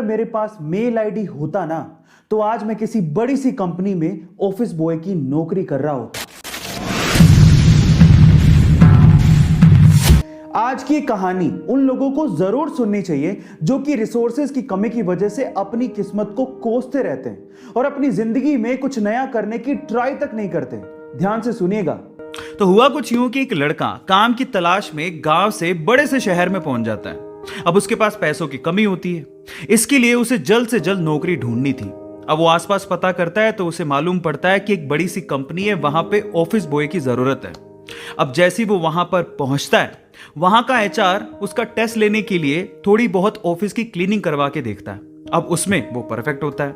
मेरे पास mail ID होता ना, तो आज मैं किसी बड़ी सी कंपनी में ऑफिस बॉय की नौकरी कर रहा होता। आज की कहानी उन लोगों को जरूर सुननी चाहिए जो कि रिसोर्सेज की कमी की वजह से अपनी किस्मत को कोसते रहते हैं और अपनी जिंदगी में कुछ नया करने की ट्राई तक नहीं करते। ध्यान से सुनिएगा। तो हुआ कुछ यूं कि एक लड़का काम की तलाश में गांव से बड़े से शहर में पहुंच जाता है। अब उसके पास पैसों की कमी होती है, इसके लिए उसे जल्द से जल्द नौकरी ढूंढनी थी। अब वो आसपास पता करता है तो उसे मालूम पड़ता है कि एक बड़ी सी कंपनी है, वहां पे ऑफिस बॉय की जरूरत है। अब जैसे ही वो वहां पर पहुंचता है, वहां का एचआर उसका टेस्ट लेने के लिए थोड़ी बहुत ऑफिस की क्लीनिंग करवा के देखता है। अब उसमें वो परफेक्ट होता है,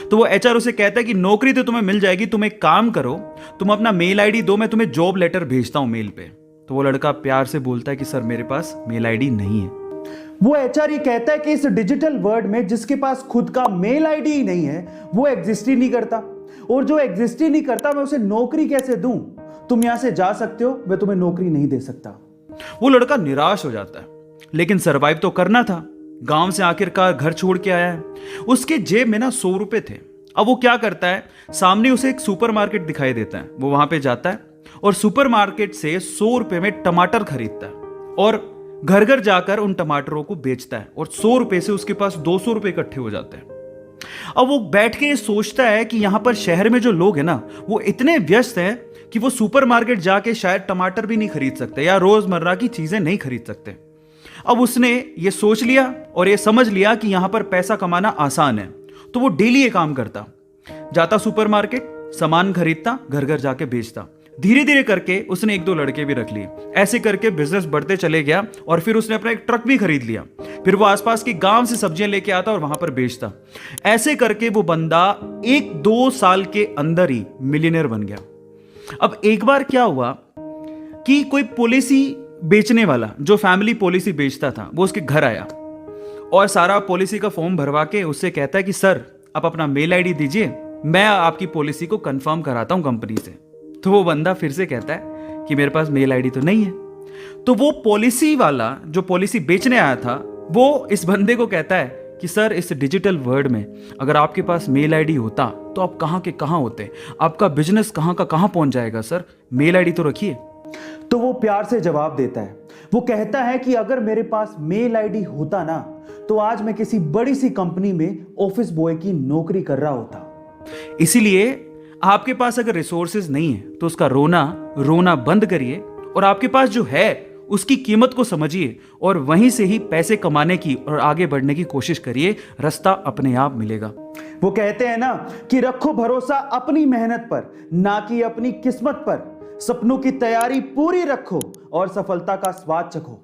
तो वो एचआर उसे कहता है कि नौकरी तो तुम्हें मिल जाएगी, तुम एक काम करो, तुम अपना मेल आईडी दो, मैं तुम्हें जॉब लेटर भेजता हूं मेल पे। तो वो लड़का प्यार से बोलता है कि सर मेरे पास मेल आईडी नहीं है। वो एचआर ये कहता है कि इस डिजिटल वर्ल्ड में जिसके पास खुद का मेल आईडी ही नहीं है वो एग्जिस्ट ही नहीं करता, और जो एग्जिस्ट ही नहीं करता मैं उसे नौकरी कैसे दूं? तुम यहां से जा सकते हो, मैं तुम्हें नौकरी नहीं दे सकता। वो लड़का निराश हो जाता है, लेकिन सरवाइव तो करना था। गांव से आखिरकार घर छोड़ के आया है, उसके जेब में ना 100 रुपए थे। अब वो क्या करता है, सामने उसे एक सुपरमार्केट दिखाई देता है, वो वहां पे जाता है और सुपरमार्केट से 100 रुपए में टमाटर खरीदता है और घर घर जाकर उन टमाटरों को बेचता है और 100 रुपए से उसके पास 200 रुपए इकट्ठे हो जाते हैं। अब वो बैठ के सोचता है कि यहां पर शहर में जो लोग हैं ना, वो इतने व्यस्त हैं कि वो सुपरमार्केट जाके शायद टमाटर भी नहीं खरीद सकते या रोजमर्रा की चीजें नहीं खरीद सकते। अब उसने ये सोच लिया और ये समझ लिया कि यहां पर पैसा कमाना आसान है, तो वो डेली ये काम करता, जाता सुपरमार्केट, सामान खरीदता, घर घर जाके बेचता। धीरे धीरे करके उसने 1-2 लड़के भी रख लिए। ऐसे करके बिजनेस बढ़ते चले गया और फिर उसने अपना एक ट्रक भी खरीद लिया। फिर वो आसपास के गांव से सब्जियां लेके आता और वहां पर बेचता। ऐसे करके वो बंदा 1-2 साल के अंदर ही मिलियनेयर बन गया। अब एक बार क्या हुआ कि कोई पॉलिसी बेचने वाला जो फैमिली पॉलिसी बेचता था, वो उसके घर आया और सारा पॉलिसी का फॉर्म भरवा के उससे कहता है कि सर आप अपना मेल आईडी दीजिए, मैं आपकी पॉलिसी को कंफर्म कराता हूं कंपनी से। तो वो बंदा फिर से कहता है कि मेरे पास मेल आईडी तो नहीं है। तो वो पॉलिसी वाला जो पॉलिसी बेचने आया था, वो इस बंदे को कहता है कि सर इस डिजिटल वर्ल्ड में अगर आपके पास मेल आईडी होता तो आप कहां के कहां होते, आपका बिजनेस कहां का कहां पहुंच जाएगा, सर मेल आईडी तो रखिए। तो वो प्यार से जवाब देता है, वो कहता है कि अगर मेरे पास मेल आईडी होता ना, तो आज मैं किसी बड़ी सी कंपनी में ऑफिस बॉय की नौकरी कर रहा होता। इसीलिए आपके पास अगर रिसोर्सेज नहीं है तो उसका रोना बंद करिए और आपके पास जो है उसकी कीमत को समझिए और वहीं से ही पैसे कमाने की और आगे बढ़ने की कोशिश करिए, रास्ता अपने आप मिलेगा। वो कहते हैं ना कि रखो भरोसा अपनी मेहनत पर, ना कि अपनी किस्मत पर। सपनों की तैयारी पूरी रखो और सफलता का स्वाद चखो।